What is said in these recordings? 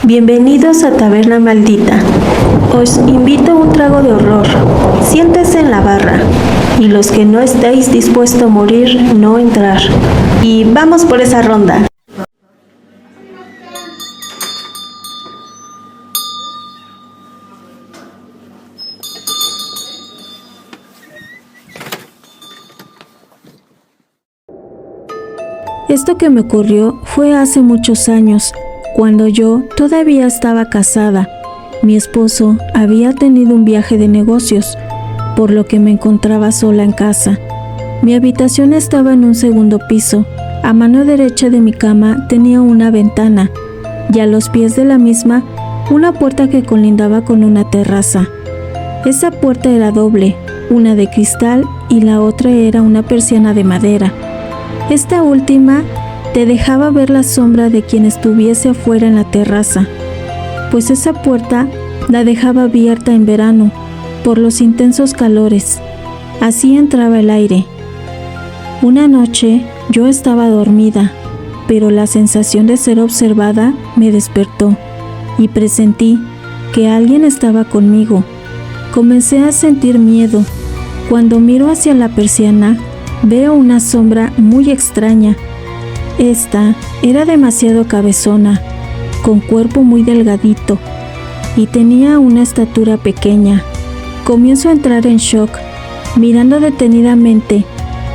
Bienvenidos a Taberna Maldita. Os invito a un trago de horror. Siéntese en la barra. Y los que no estéis dispuestos a morir, no entrar. Y vamos por esa ronda. Esto que me ocurrió fue hace muchos años, cuando yo todavía estaba casada. Mi esposo había tenido un viaje de negocios, por lo que me encontraba sola en casa. Mi habitación estaba en un segundo piso. A mano derecha de mi cama tenía una ventana, y a los pies de la misma, una puerta que colindaba con una terraza. Esa puerta era doble, una de cristal y la otra era una persiana de madera. Esta última te dejaba ver la sombra de quien estuviese afuera en la terraza, pues esa puerta la dejaba abierta en verano por los intensos calores. Así entraba el aire. Una noche yo estaba dormida, pero la sensación de ser observada me despertó y presentí que alguien estaba conmigo. Comencé a sentir miedo. Cuando miro hacia la persiana, veo una sombra muy extraña. Esta era demasiado cabezona, con cuerpo muy delgadito, y tenía una estatura pequeña. Comienzo a entrar en shock. Mirando detenidamente,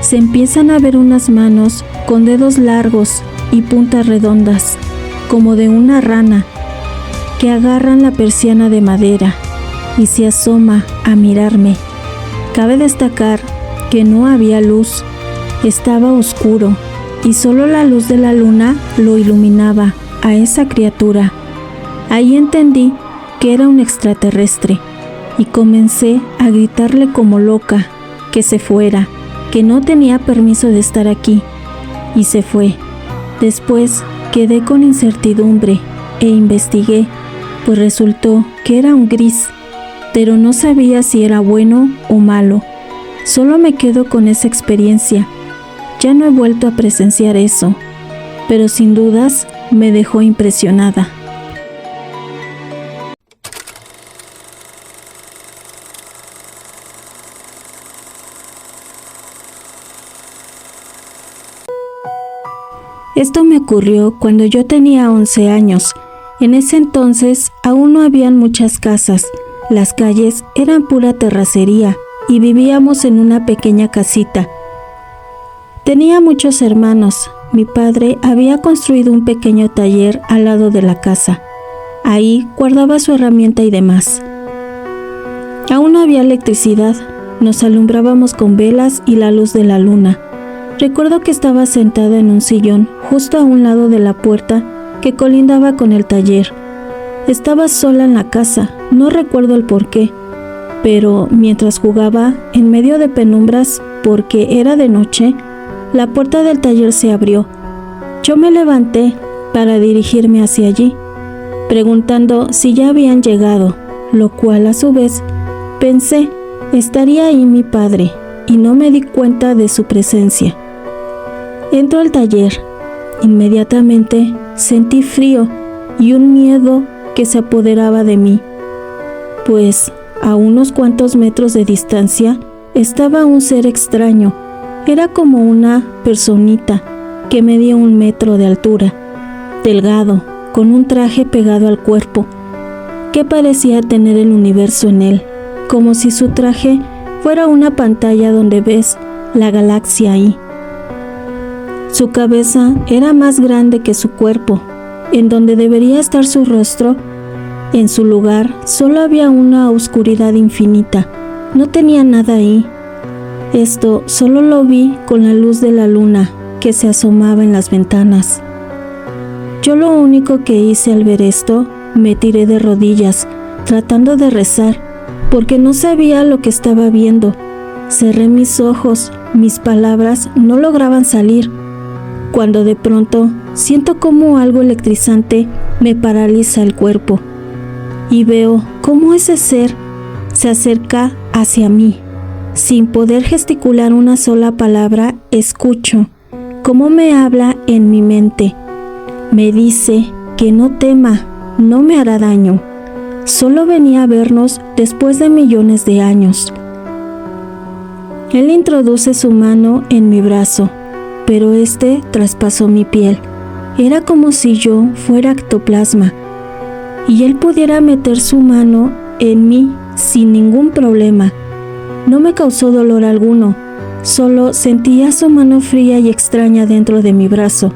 se empiezan a ver unas manos con dedos largos y puntas redondas, como de una rana, que agarran la persiana de madera y se asoma a mirarme. Cabe destacar que no había luz, estaba oscuro y solo la luz de la luna lo iluminaba a esa criatura. Ahí entendí que era un extraterrestre y comencé a gritarle como loca que se fuera, que no tenía permiso de estar aquí, y se fue. Después quedé con incertidumbre e investigué, pues resultó que era un gris, pero no sabía si era bueno o malo. Solo me quedo con esa experiencia. Ya no he vuelto a presenciar eso, pero sin dudas me dejó impresionada. Esto me ocurrió cuando yo tenía 11 años. En ese entonces aún no habían muchas casas. Las calles eran pura terracería y vivíamos en una pequeña casita. Tenía muchos hermanos. Mi padre había construido un pequeño taller al lado de la casa. Ahí guardaba su herramienta y demás. Aún no había electricidad. Nos alumbrábamos con velas y la luz de la luna. Recuerdo que estaba sentada en un sillón justo a un lado de la puerta que colindaba con el taller. Estaba sola en la casa, no recuerdo el por qué, pero mientras jugaba, en medio de penumbras, porque era de noche, la puerta del taller se abrió. Yo me levanté para dirigirme hacia allí, preguntando si ya habían llegado, lo cual a su vez pensé, estaría ahí mi padre, y no me di cuenta de su presencia. Entro al taller. Inmediatamente sentí frío y un miedo que se apoderaba de mí, pues a unos cuantos metros de distancia estaba un ser extraño. Era como una personita que medía 1 metro de altura, delgado, con un traje pegado al cuerpo, que parecía tener el universo en él, como si su traje fuera una pantalla donde ves la galaxia ahí. Su cabeza era más grande que su cuerpo, en donde debería estar su rostro. En su lugar solo había una oscuridad infinita. No tenía nada ahí. Esto solo lo vi con la luz de la luna que se asomaba en las ventanas. Yo lo único que hice al ver esto, me tiré de rodillas, tratando de rezar, porque no sabía lo que estaba viendo. Cerré mis ojos, mis palabras no lograban salir, cuando de pronto siento como algo electrizante me paraliza el cuerpo, y veo cómo ese ser se acerca hacia mí. Sin poder gesticular una sola palabra, escucho cómo me habla en mi mente. Me dice que no tema, no me hará daño. Solo venía a vernos después de millones de años. Él introduce su mano en mi brazo, pero este traspasó mi piel. Era como si yo fuera ectoplasma y él pudiera meter su mano en mí sin ningún problema. No me causó dolor alguno, solo sentía su mano fría y extraña dentro de mi brazo.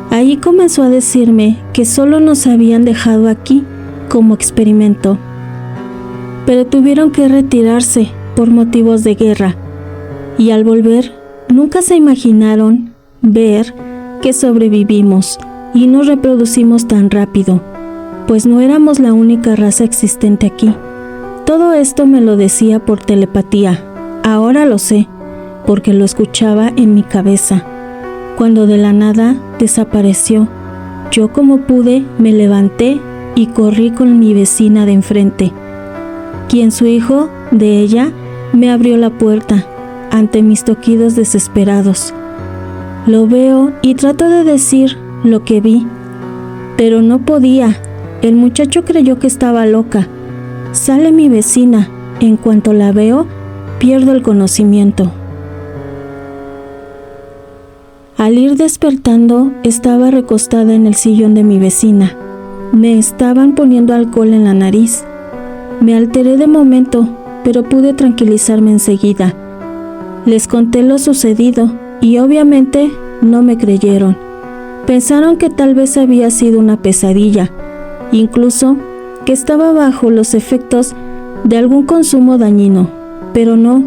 Ahí comenzó a decirme que solo nos habían dejado aquí como experimento, pero tuvieron que retirarse por motivos de guerra, y al volver nunca se imaginaron ver que sobrevivimos y nos reproducimos tan rápido, pues no éramos la única raza existente aquí. Todo esto me lo decía por telepatía. Ahora lo sé, porque lo escuchaba en mi cabeza. Cuando de la nada desapareció, yo como pude me levanté y corrí con mi vecina de enfrente, quien su hijo de ella me abrió la puerta ante mis toquidos desesperados. Lo veo y trato de decir lo que vi, pero no podía. El muchacho creyó que estaba loca. Sale mi vecina. En cuanto la veo, pierdo el conocimiento. Al ir despertando, estaba recostada en el sillón de mi vecina. Me estaban poniendo alcohol en la nariz. Me alteré de momento, pero pude tranquilizarme enseguida. Les conté lo sucedido y obviamente no me creyeron. Pensaron que tal vez había sido una pesadilla, incluso que estaba bajo los efectos de algún consumo dañino, pero no,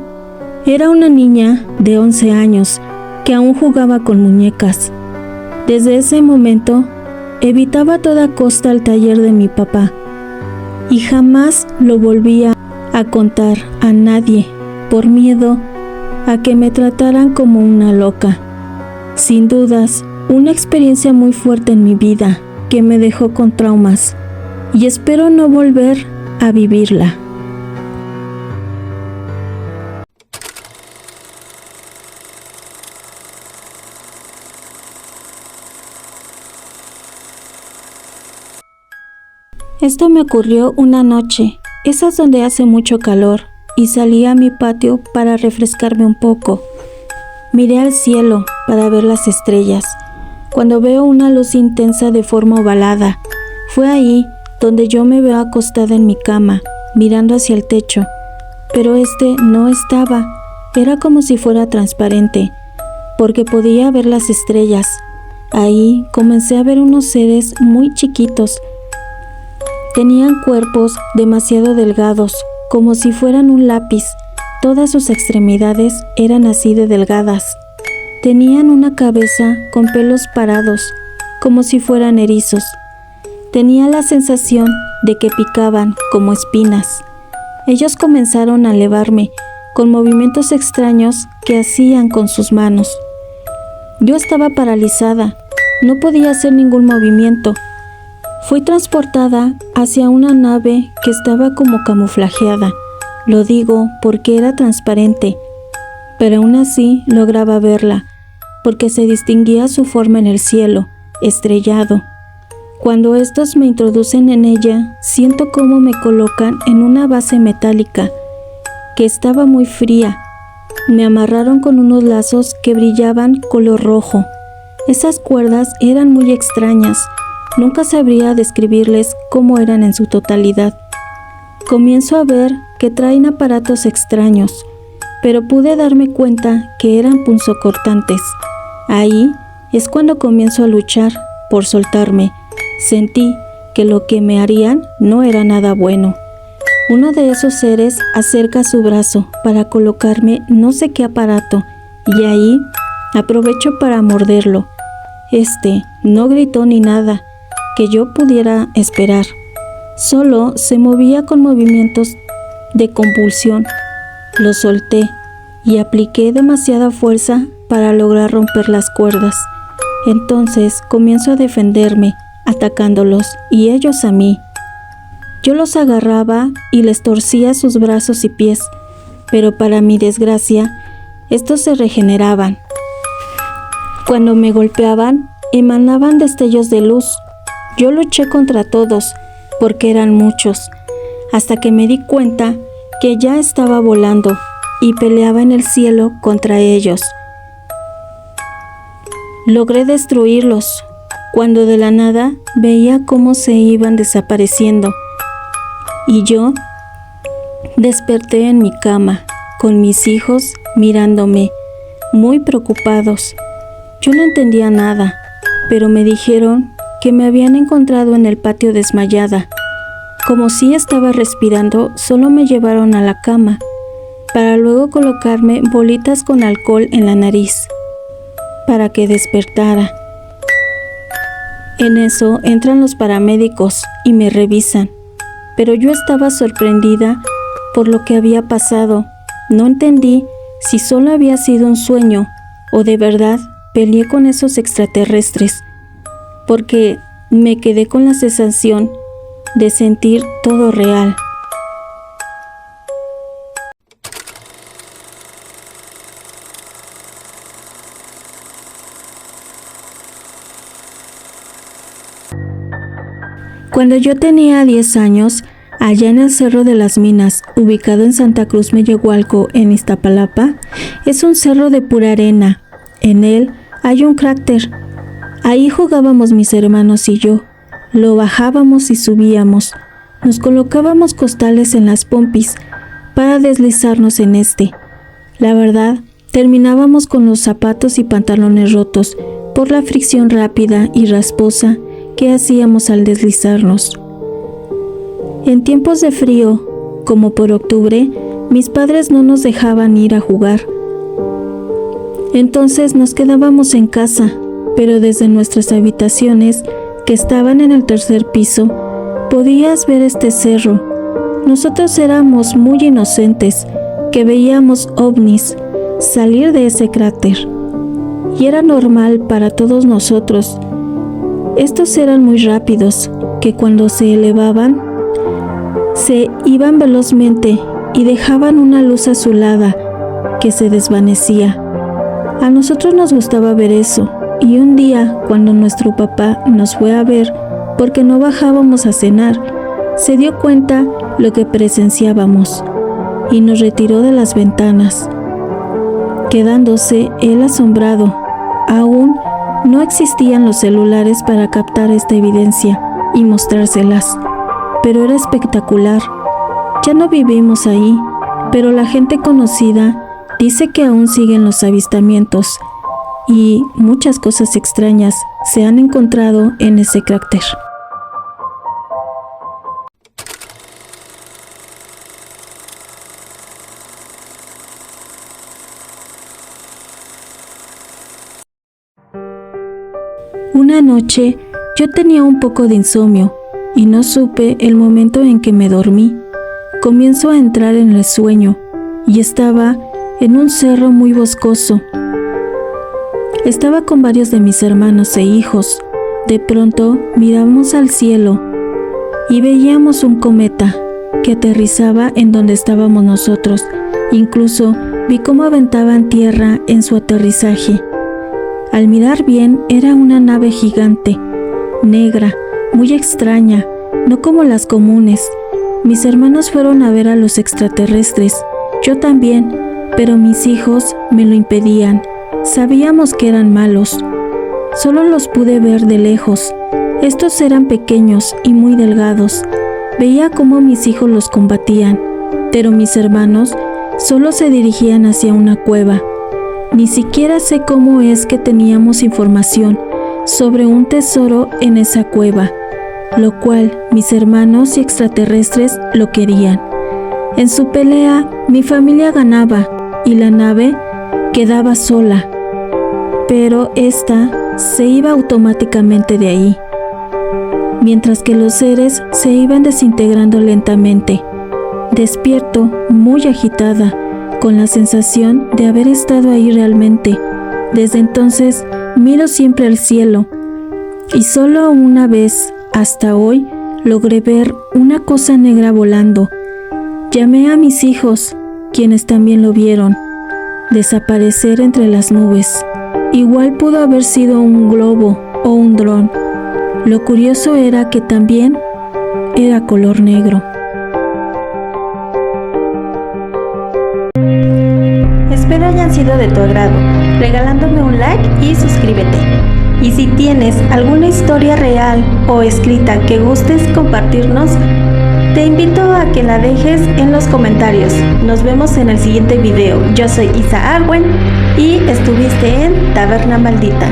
era una niña de 11 años que aún jugaba con muñecas. Desde ese momento, evitaba a toda costa el taller de mi papá y jamás lo volvía a contar a nadie por miedo a que me trataran como una loca. Sin dudas, una experiencia muy fuerte en mi vida que me dejó con traumas y espero no volver a vivirla. Esto me ocurrió una noche, esas donde hace mucho calor, y salí a mi patio para refrescarme un poco. Miré al cielo para ver las estrellas, cuando veo una luz intensa de forma ovalada. Fue ahí donde yo me veo acostada en mi cama, mirando hacia el techo, pero este no estaba, era como si fuera transparente, porque podía ver las estrellas. Ahí comencé a ver unos seres muy chiquitos. Tenían cuerpos demasiado delgados, como si fueran un lápiz. Todas sus extremidades eran así de delgadas. Tenían una cabeza con pelos parados, como si fueran erizos. Tenía la sensación de que picaban como espinas. Ellos comenzaron a elevarme con movimientos extraños que hacían con sus manos. Yo estaba paralizada, no podía hacer ningún movimiento. Fui transportada hacia una nave que estaba como camuflajeada. Lo digo porque era transparente, pero aún así lograba verla, porque se distinguía su forma en el cielo, estrellado. Cuando estos me introducen en ella, siento cómo me colocan en una base metálica, que estaba muy fría. Me amarraron con unos lazos que brillaban color rojo. Esas cuerdas eran muy extrañas. Nunca sabría describirles cómo eran en su totalidad. Comienzo a ver que traen aparatos extraños, pero pude darme cuenta que eran punzocortantes. Ahí es cuando comienzo a luchar por soltarme. Sentí que lo que me harían no era nada bueno. Uno de esos seres acerca su brazo para colocarme no sé qué aparato, y ahí aprovecho para morderlo. Este no gritó ni nada que yo pudiera esperar. Solo se movía con movimientos de convulsión. Lo solté y apliqué demasiada fuerza para lograr romper las cuerdas. Entonces comienzo a defenderme, atacándolos y ellos a mí. Yo los agarraba y les torcía sus brazos y pies, pero para mi desgracia, estos se regeneraban. Cuando me golpeaban, emanaban destellos de luz. Yo luché contra todos, porque eran muchos, hasta que me di cuenta que ya estaba volando y peleaba en el cielo contra ellos. Logré destruirlos, cuando de la nada veía cómo se iban desapareciendo, y yo desperté en mi cama, con mis hijos mirándome, muy preocupados. Yo no entendía nada, pero me dijeron que me habían encontrado en el patio desmayada. Como si estaba respirando, solo me llevaron a la cama, para luego colocarme bolitas con alcohol en la nariz, para que despertara. En eso entran los paramédicos y me revisan, pero yo estaba sorprendida por lo que había pasado. No entendí si solo había sido un sueño o de verdad peleé con esos extraterrestres, porque me quedé con la sensación de sentir todo real. Cuando yo tenía 10 años, allá en el Cerro de las Minas, ubicado en Santa Cruz Mellehualco, en Iztapalapa, es un cerro de pura arena. En él hay un cráter. Ahí jugábamos mis hermanos y yo. Lo bajábamos y subíamos. Nos colocábamos costales en las pompis para deslizarnos en este. La verdad, terminábamos con los zapatos y pantalones rotos por la fricción rápida y rasposa que hacíamos al deslizarnos. En tiempos de frío, como por octubre, mis padres no nos dejaban ir a jugar. Entonces nos quedábamos en casa, pero desde nuestras habitaciones, que estaban en el tercer piso, podías ver este cerro. Nosotros éramos muy inocentes, que veíamos ovnis salir de ese cráter. Y era normal para todos nosotros. Estos eran muy rápidos, que cuando se elevaban, se iban velozmente y dejaban una luz azulada que se desvanecía. A nosotros nos gustaba ver eso, y un día, cuando nuestro papá nos fue a ver, porque no bajábamos a cenar, se dio cuenta lo que presenciábamos y nos retiró de las ventanas, quedándose él asombrado. Aún no existían los celulares para captar esta evidencia y mostrárselas, pero era espectacular. Ya no vivimos ahí, pero la gente conocida dice que aún siguen los avistamientos y muchas cosas extrañas se han encontrado en ese cráter. Una noche yo tenía un poco de insomnio y no supe el momento en que me dormí. Comienzo a entrar en el sueño y estaba en un cerro muy boscoso. Estaba con varios de mis hermanos e hijos. De pronto miramos al cielo y veíamos un cometa que aterrizaba en donde estábamos nosotros. Incluso vi cómo aventaban tierra en su aterrizaje. Al mirar bien, era una nave gigante, negra, muy extraña, no como las comunes. Mis hermanos fueron a ver a los extraterrestres, yo también, pero mis hijos me lo impedían. Sabíamos que eran malos. Solo los pude ver de lejos. Estos eran pequeños y muy delgados. Veía cómo mis hijos los combatían, pero mis hermanos solo se dirigían hacia una cueva. Ni siquiera sé cómo es que teníamos información sobre un tesoro en esa cueva, lo cual mis hermanos y extraterrestres lo querían. En su pelea, mi familia ganaba y la nave quedaba sola, pero esta se iba automáticamente de ahí, mientras que los seres se iban desintegrando lentamente. Despierto, muy agitada, con la sensación de haber estado ahí realmente. Desde entonces miro siempre al cielo y solo una vez hasta hoy logré ver una cosa negra volando. Llamé a mis hijos, quienes también lo vieron, desaparecer entre las nubes. Igual pudo haber sido un globo o un dron. Lo curioso era que también era color negro. Espero hayan sido de tu agrado, regalándome un like y suscríbete. Y si tienes alguna historia real o escrita que gustes compartirnos, te invito a que la dejes en los comentarios. Nos vemos en el siguiente video. Yo soy Isa Arwen y estuviste en Taberna Maldita.